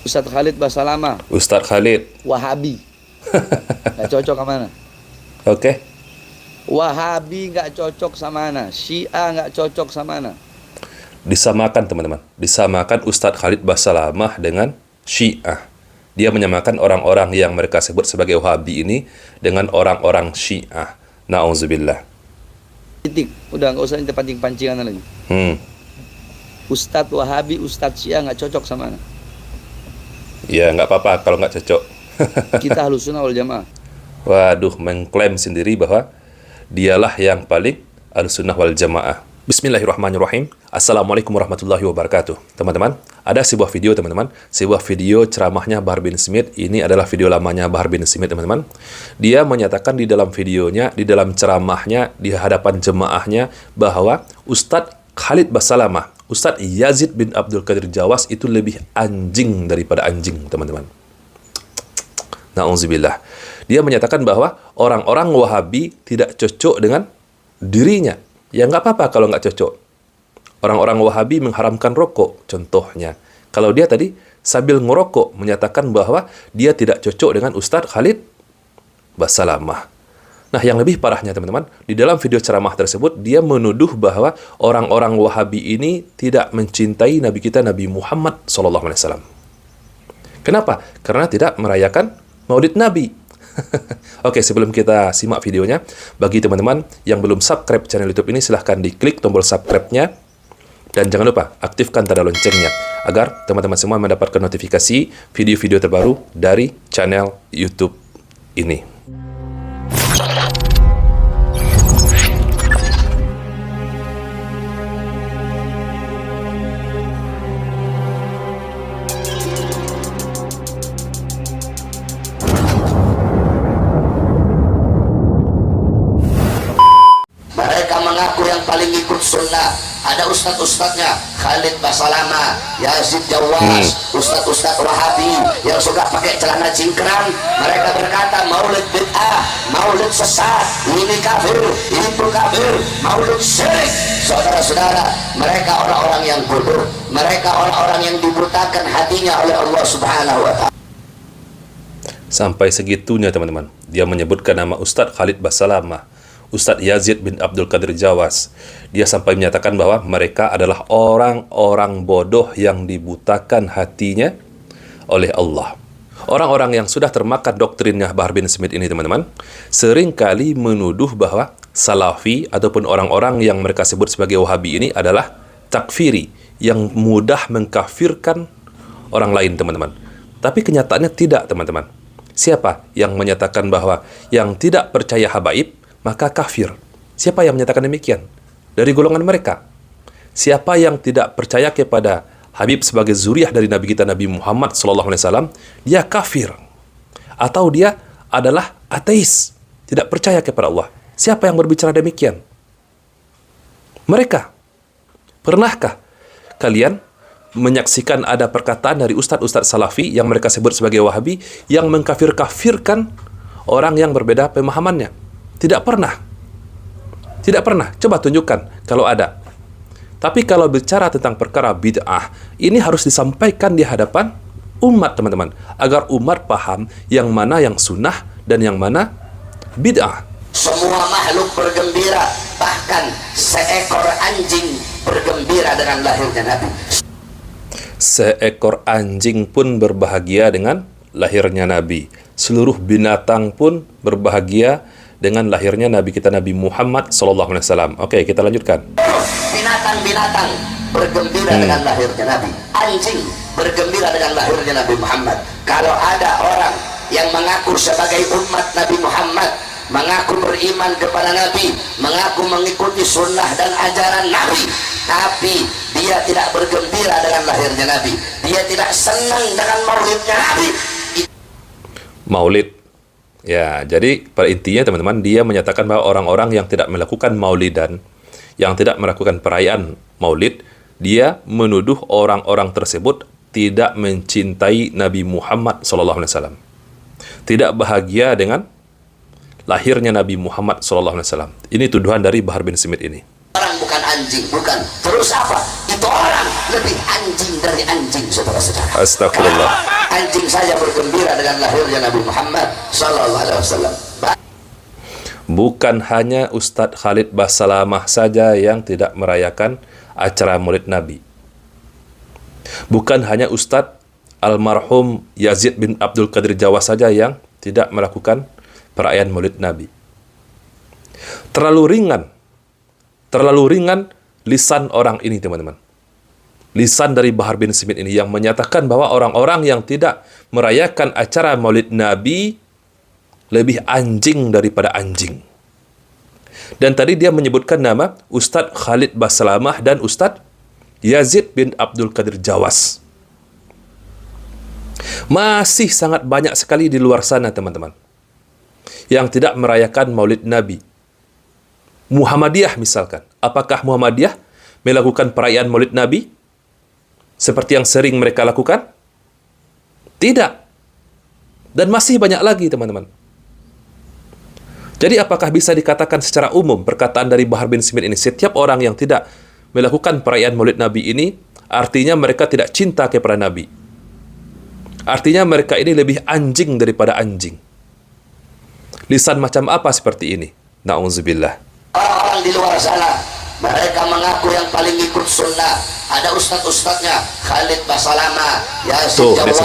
Ustadz Khalid Basalamah. Ustadz Khalid. Wahabi. Nggak cocok sama mana? Oke. Wahabi nggak cocok sama mana? Syiah nggak cocok sama mana? Disamakan teman-teman. Disamakan Ustadz Khalid Basalamah dengan Syiah. Dia menyamakan orang-orang yang mereka sebut sebagai Wahabi ini dengan orang-orang Syiah. Na'udzubillah. Titik. Udah nggak usah pancing-pancingan lagi. Ustadz Wahabi, Ustadz Syiah nggak cocok sama mana? Ya nggak apa-apa kalau nggak cocok. Kita Ahlussunnah wal Jamaah. Waduh, mengklaim sendiri bahwa dialah yang paling Ahlussunnah wal Jamaah. Bismillahirrahmanirrahim. Assalamualaikum warahmatullahi wabarakatuh. Teman-teman, ada sebuah video teman-teman. Sebuah video ceramahnya Bahar bin Smith. Ini adalah video lamanya Bahar bin Smith teman-teman. Dia menyatakan di dalam videonya, di dalam ceramahnya, di hadapan jemaahnya bahwa Ustadz Khalid Basalamah, Ustadz Yazid bin Abdul Qadir Jawas itu lebih anjing daripada anjing teman-teman. Na'udzubillah. Dia menyatakan bahwa orang-orang Wahabi tidak cocok dengan dirinya. Ya nggak apa-apa kalau nggak cocok. Orang-orang Wahabi mengharamkan rokok, contohnya. Kalau dia tadi sambil ngerokok menyatakan bahwa dia tidak cocok dengan Ustadz Khalid Basalamah. Nah, yang lebih parahnya teman-teman, di dalam video ceramah tersebut, dia menuduh bahwa orang-orang Wahabi ini tidak mencintai Nabi kita, Nabi Muhammad SAW. Kenapa? Karena tidak merayakan Maulid Nabi. Oke, sebelum kita simak videonya, bagi teman-teman yang belum subscribe channel YouTube ini, silahkan diklik tombol subscribe-nya. Dan jangan lupa, aktifkan tanda loncengnya, agar teman-teman semua mendapatkan notifikasi video-video terbaru dari channel YouTube ini. Paling ikut sunnah, ada ustadz-ustadznya Khalid Basalamah, Yazid Jawas, ustadz-ustadz Wahabi yang suka pakai celana cingkrang. Mereka berkata maulid bid'ah, maulid sesat, ini kafir, itu kafir, maulid syirik. Saudara-saudara, mereka orang-orang yang bodoh, mereka orang-orang yang dibutakan hatinya oleh Allah Subhanahu wa Ta'ala. Sampai segitunya teman-teman, dia menyebutkan nama Ustadz Khalid Basalamah, Ustadz Yazid bin Abdul Qadir Jawas. Dia sampai menyatakan bahwa mereka adalah orang-orang bodoh yang dibutakan hatinya oleh Allah. Orang-orang yang sudah termakan doktrinnya Bahar bin Smith ini teman-teman, seringkali menuduh bahwa Salafi ataupun orang-orang yang mereka sebut sebagai Wahabi ini adalah takfiri, yang mudah mengkafirkan orang lain teman-teman. Tapi kenyataannya tidak teman-teman. Siapa yang menyatakan bahwa yang tidak percaya habaib maka kafir? Siapa yang menyatakan demikian? Dari golongan mereka. Siapa yang tidak percaya kepada Habib sebagai zuriah dari Nabi kita Nabi Muhammad SAW, dia kafir. Atau dia adalah ateis, tidak percaya kepada Allah. Siapa yang berbicara demikian? Mereka. Pernahkah kalian menyaksikan ada perkataan dari ustadz-ustadz Salafi yang mereka sebut sebagai Wahabi yang mengkafir-kafirkan orang yang berbeda pemahamannya? Tidak pernah. Tidak pernah. Coba tunjukkan kalau ada. Tapi kalau bicara tentang perkara bid'ah, ini harus disampaikan di hadapan umat, teman-teman. Agar umat paham yang mana yang sunnah dan yang mana bid'ah. Semua makhluk bergembira, bahkan seekor anjing bergembira dengan lahirnya Nabi. Seekor anjing pun berbahagia dengan lahirnya Nabi. Seluruh binatang pun berbahagia dengan lahirnya Nabi kita Nabi Muhammad SAW. Oke, kita lanjutkan. Binatang-binatang bergembira dengan lahirnya Nabi. Anjing bergembira dengan lahirnya Nabi Muhammad. Kalau ada orang yang mengaku sebagai umat Nabi Muhammad, mengaku beriman kepada Nabi, mengaku mengikuti sunnah dan ajaran Nabi, tapi dia tidak bergembira dengan lahirnya Nabi, dia tidak senang dengan maulidnya Nabi. Maulid. Ya, jadi pada intinya teman-teman, dia menyatakan bahwa orang-orang yang tidak melakukan maulidan, yang tidak melakukan perayaan maulid, dia menuduh orang-orang tersebut tidak mencintai Nabi Muhammad SAW. Tidak bahagia dengan lahirnya Nabi Muhammad SAW. Ini tuduhan dari Bahar bin Smith ini. Orang bukan anjing, bukan. Terus apa? Itu orang lebih anjing anjing dari anjing, saudara-saudara. Astagfirullah. Anjing saja bergembira dengan lahirnya Nabi Muhammad sallallahu alaihi wasallam. Bukan hanya Ustadz Khalid Basalamah saja yang tidak merayakan acara Maulid Nabi. Bukan hanya Ustadz almarhum Yazid bin Abdul Qadir Jawas saja yang tidak melakukan perayaan Maulid Nabi. Terlalu ringan lisan orang ini, teman-teman. Lisan dari Bahar bin Smith ini yang menyatakan bahwa orang-orang yang tidak merayakan acara Maulid Nabi lebih anjing daripada anjing. Dan tadi dia menyebutkan nama Ustadz Khalid Basalamah dan Ustadz Yazid bin Abdul Qadir Jawas. Masih sangat banyak sekali di luar sana, teman-teman, yang tidak merayakan Maulid Nabi. Muhammadiyah misalkan. Apakah Muhammadiyah melakukan perayaan Maulid Nabi seperti yang sering mereka lakukan? Tidak. Dan masih banyak lagi, teman-teman. Jadi apakah bisa dikatakan secara umum perkataan dari Bahar bin Smith ini, setiap orang yang tidak melakukan perayaan Maulid Nabi ini artinya mereka tidak cinta kepada Nabi? Artinya mereka ini lebih anjing daripada anjing. Lisan macam apa seperti ini? Na'udzubillah. Orang-orang di luar sana, mereka mengaku yang paling ikut sunnah. Ada ustadz-ustadznya, Khalid Basalamah, Yazid Jawas,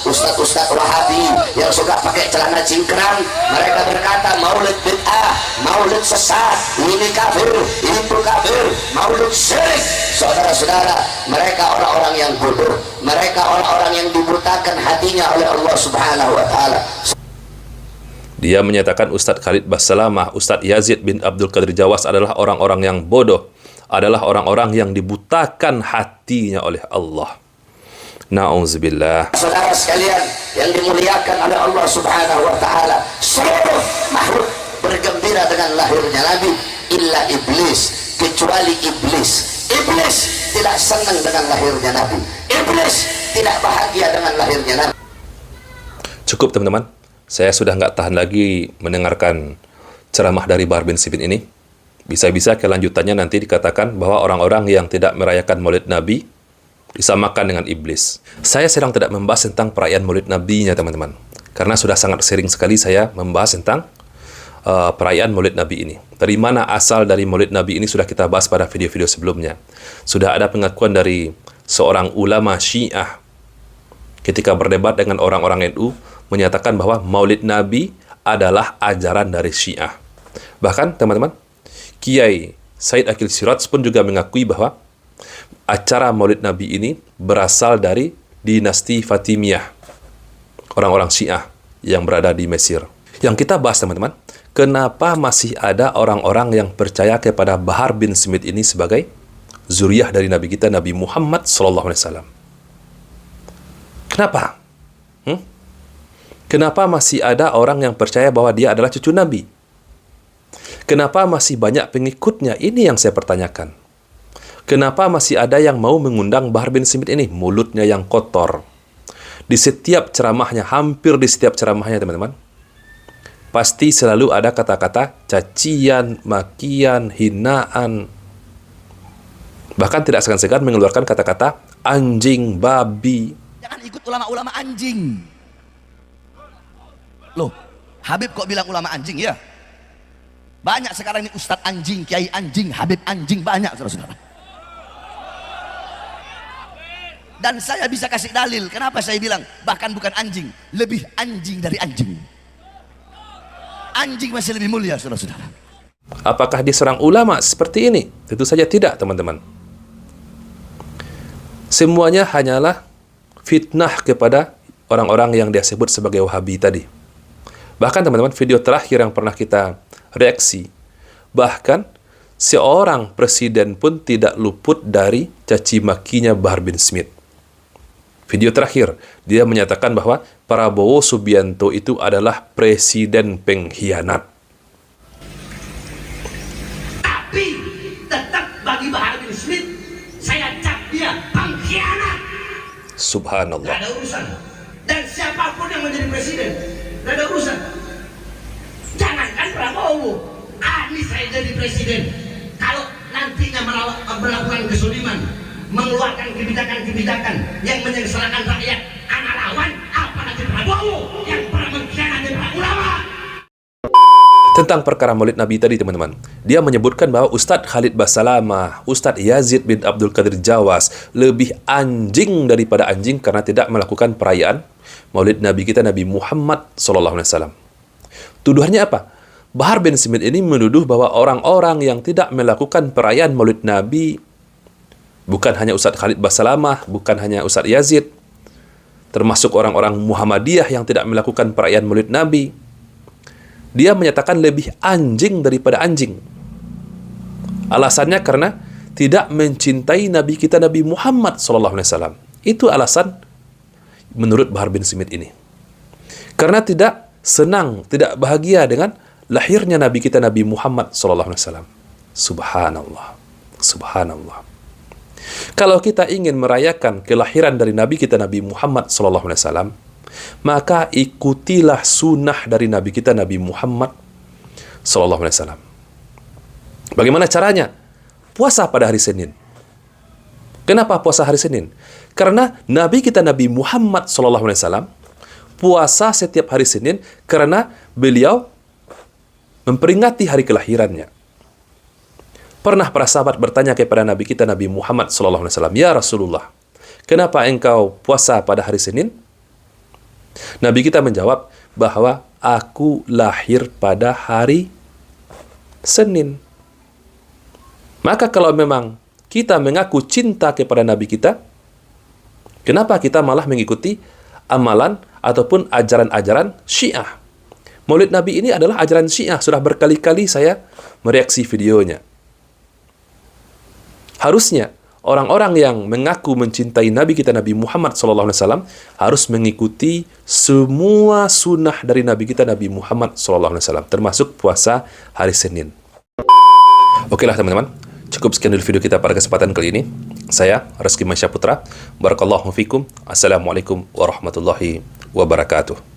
ustadz-ustadz Wahabi yang suka pakai celana cingkrang. Mereka berkata maulid bid'ah, maulid sesat, ini kafir, itu kafir, maulid syirik. Saudara-saudara, mereka orang-orang yang bodoh, mereka orang-orang yang dibutakan hatinya oleh Allah Subhanahu wa Ta'ala. Dia menyatakan Ustadz Khalid Basalamah, Ustadz Yazid bin Abdul Qadir Jawas adalah orang-orang yang bodoh, adalah orang-orang yang dibutakan hatinya oleh Allah. Na'udzubillah. Saudara sekalian yang dimuliakan oleh Allah Subhanahu wa Ta'ala, seluruh makhluk bergembira dengan lahirnya Nabi illa iblis, kecuali iblis. Iblis tidak senang dengan lahirnya Nabi. Iblis tidak bahagia dengan lahirnya Nabi. Cukup, teman-teman. Saya sudah nggak tahan lagi mendengarkan ceramah dari Bahar bin Smith ini. Bisa-bisa kelanjutannya nanti dikatakan bahwa orang-orang yang tidak merayakan Maulid Nabi disamakan dengan iblis. Saya sedang tidak membahas tentang perayaan Maulid Nabi-nya, teman-teman. Karena sudah sangat sering sekali saya membahas tentang perayaan Maulid Nabi ini. Dari mana asal dari Maulid Nabi ini sudah kita bahas pada video-video sebelumnya. Sudah ada pengakuan dari seorang ulama Syiah ketika berdebat dengan orang-orang NU menyatakan bahwa Maulid Nabi adalah ajaran dari Syiah. Bahkan, teman-teman, Kiai Said Akil Siraj pun juga mengakui bahwa acara Maulid Nabi ini berasal dari dinasti Fatimiyah, orang-orang Syiah yang berada di Mesir. Yang kita bahas, teman-teman, kenapa masih ada orang-orang yang percaya kepada Bahar bin Smith ini sebagai zuriyah dari Nabi kita, Nabi Muhammad SAW. Kenapa? Kenapa masih ada orang yang percaya bahwa dia adalah cucu Nabi? Kenapa masih banyak pengikutnya? Ini yang saya pertanyakan. Kenapa masih ada yang mau mengundang Bahar bin Smith ini? Mulutnya yang kotor. Di setiap ceramahnya, hampir di setiap ceramahnya, teman-teman, pasti selalu ada kata-kata cacian, makian, hinaan. Bahkan tidak segan-segan mengeluarkan kata-kata anjing, babi. Jangan ikut ulama-ulama anjing. Loh, Habib kok bilang ulama anjing ya? Banyak sekarang ini ustadz anjing, kiai anjing, Habib anjing, banyak saudara-saudara. Dan saya bisa kasih dalil kenapa saya bilang bahkan bukan anjing, lebih anjing dari anjing. Anjing masih lebih mulia saudara-saudara. Apakah dia seorang ulama seperti ini? Tentu saja tidak, teman-teman. Semuanya hanyalah fitnah kepada orang-orang yang dia sebut sebagai Wahabi tadi. Bahkan, teman-teman, video terakhir yang pernah kita reaksi, bahkan seorang presiden pun tidak luput dari caci makinya Bahar bin Smith. Video terakhir, dia menyatakan bahwa Prabowo Subianto itu adalah presiden pengkhianat. Tapi tetap bagi Bahar bin Smith, saya cap dia pengkhianat. Subhanallah. Tidak ada urusan. Dan siapapun yang menjadi presiden, tidak ada urusan. Jangankan Prabowo, Anies saya jadi presiden. Kalau nantinya melakukan kesuliman, mengeluarkan kebijakan-kebijakan yang menyengsarakan rakyat. Anak lawan apalagi Prabowo yang pernah mengkhianati para ulama. Tentang perkara Maulid Nabi tadi, teman-teman, dia menyebutkan bahwa Ustadz Khalid Basalamah, Ustadz Yazid bin Abdul Qadir Jawas lebih anjing daripada anjing karena tidak melakukan perayaan Maulid Nabi kita Nabi Muhammad SAW. Tuduhannya apa? Bahar bin Smith ini menuduh bahwa orang-orang yang tidak melakukan perayaan Maulid Nabi, bukan hanya Ustadz Khalid Basalamah, bukan hanya Ustadz Yazid, termasuk orang-orang Muhammadiyah yang tidak melakukan perayaan Maulid Nabi, dia menyatakan lebih anjing daripada anjing. Alasannya karena tidak mencintai Nabi kita Nabi Muhammad SAW. Itu alasan menurut Bahar bin Smith ini. Karena tidak senang, tidak bahagia dengan lahirnya Nabi kita Nabi Muhammad SAW. Subhanallah. Subhanallah. Kalau kita ingin merayakan kelahiran dari Nabi kita Nabi Muhammad SAW, maka ikutilah sunnah dari Nabi kita Nabi Muhammad SAW. Bagaimana caranya? Puasa pada hari Senin. Kenapa puasa hari Senin? Karena Nabi kita Nabi Muhammad SAW puasa setiap hari Senin karena beliau memperingati hari kelahirannya. Pernah para sahabat bertanya kepada Nabi kita Nabi Muhammad SAW, "Ya Rasulullah, kenapa engkau puasa pada hari Senin?" Nabi kita menjawab bahwa aku lahir pada hari Senin. Maka kalau memang kita mengaku cinta kepada Nabi kita, kenapa kita malah mengikuti amalan ataupun ajaran-ajaran Syiah? Maulid Nabi ini adalah ajaran Syiah. Sudah berkali-kali saya mereaksi videonya. Harusnya orang-orang yang mengaku mencintai Nabi kita Nabi Muhammad SAW harus mengikuti semua sunnah dari Nabi kita Nabi Muhammad SAW, termasuk puasa hari Senin. Okelah teman-teman, cukup sekian dulu video kita pada kesempatan kali ini. Saya Reski Masya Putra. Barakallahu fikum. Assalamualaikum warahmatullahi wabarakatuh.